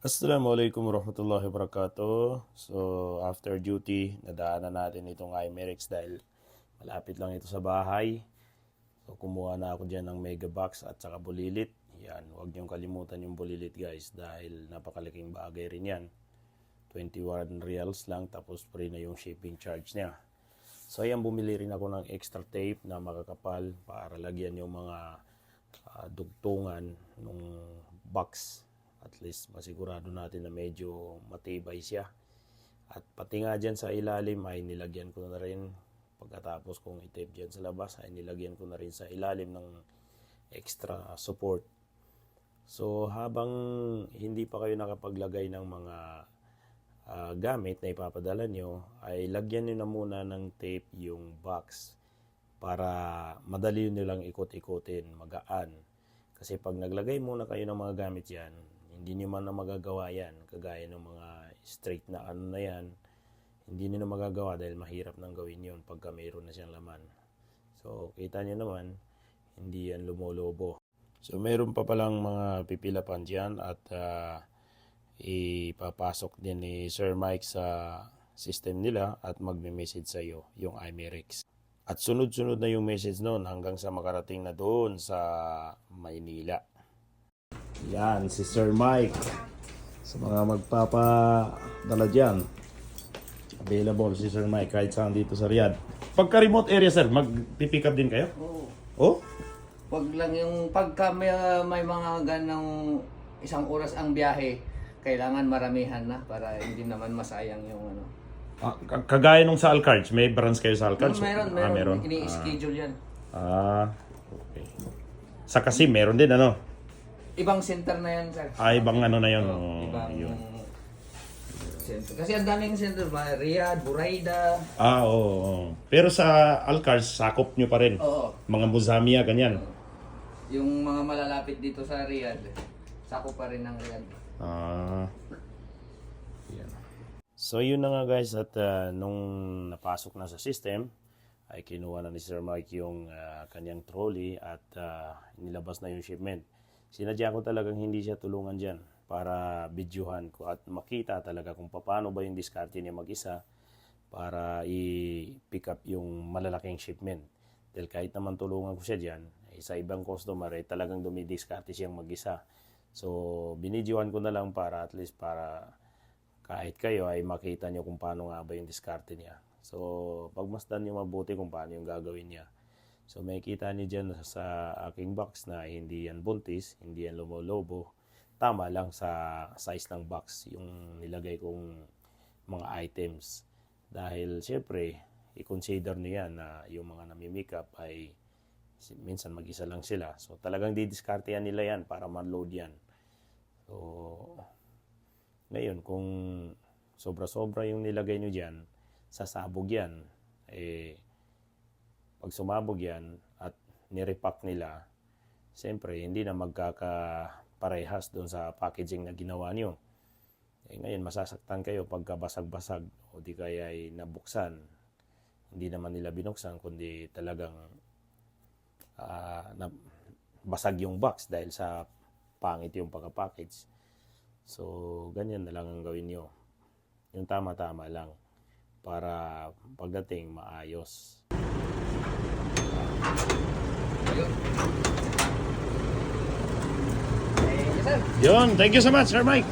Assalamualaikum warahmatullahi wabarakatuh. So, after duty, nadaanan natin itong iMerix dahil malapit lang ito sa bahay. So, kumuha na ako dyan ng mega box at saka bulilit. Yan, huwag niyong kalimutan yung bulilit guys dahil napakalaking bagay rin yan. 21 reals lang tapos free na yung shipping charge niya. So, ayan, bumili rin ako ng extra tape na makakapal para lagyan yung mga dugtungan ng box. At least masigurado natin na medyo matibay siya. At pati nga dyan sa ilalim ay nilagyan ko na rin. Pagkatapos kong i-tape dyan sa labas ay nilagyan ko na rin sa ilalim ng extra support. So habang hindi pa kayo nakapaglagay ng mga gamit na ipapadala nyo, ay lagyan nyo na muna ng tape yung box para madali nyo lang ikot-ikotin, magaan. Kasi pag naglagay muna kayo ng mga gamit yan, hindi nyo man na magagawa yan. Kagaya ng mga straight na ano na yan, hindi nyo na magagawa dahil mahirap nang gawin yun pagka mayroon na siyang laman. So, kita nyo naman, hindi yan lumolobo. So, mayroon pa palang mga pipilapan dyan at ipapasok din ni Sir Mike sa system nila at magme-message sa iyo yung iMerix. At sunod-sunod na yung message noon hanggang sa makarating na doon sa Maynila. Yan, si Sir Mike. Sa mga magpapadala dyan, available si Sir Mike kahit saan dito sa Riyadh. Pagka remote area sir, magpipick up din kayo? Oo. Oh? Wag lang yung pagka may mga ganong isang oras ang biyahe, kailangan maramihan na para hindi naman masayang yung ano. Kagaya nung sa Alcards, may branch kayo sa Alcards? Meron. Ini-schedule yan. Okay. Sa Kasim, meron din ano? Ibang center na yan, sir. Ibang ano na yun. Ibang Yun. center. Kasi ang daming center, Riyadh, Buraida. Oo. Pero sa Alcards, sakop nyo pa rin. Oo. Mga Muzamia, ganyan. Yung mga malalapit dito sa Riyadh, sakop pa rin ng Riyadh. Yan. So yun na nga guys at nung napasok na sa system ay kinuha na ni Sir Mike yung kanyang trolley at nilabas na yung shipment. Sinadya ko talagang hindi siya tulungan dyan para videohan ko at makita talaga kung paano ba yung diskarte niya mag-isa para i-pick up yung malalaking shipment. Dahil kahit naman tulungan ko siya dyan, sa ibang customer ay talagang dumidiskarte siyang mag-isa. So binidyohan ko na lang para at least para kahit kayo ay makita nyo kung paano nga ba yung diskarte niya. So pagmasdan nyo mabuti kung paano yung gagawin niya. So may kita niyo dyan sa aking box na hindi yan buntis, hindi yan lumolobo. Tama lang sa size ng box yung nilagay kong mga items. Dahil syempre, i-consider niyo yan na yung mga nami-makeup ay minsan mag-isa lang sila. So talagang didiskarte yan nila yan para ma-load yan. So ngayon kung sobra-sobra yung nilagay niyo dyan, sasabog yan. Pag sumabog yan at nirepack nila, siyempre hindi na magkakaparehas doon sa packaging na ginawa nyo. Ngayon masasaktan kayo pagka basag-basag o di kaya ay nabuksan. Hindi naman nila binuksan kundi talagang basag yung box dahil sa pangit yung pagka-package. So ganyan na lang ang gawin nyo. Yung tama-tama lang para pagdating maayos. Yun, thank you so much, Sir Mike.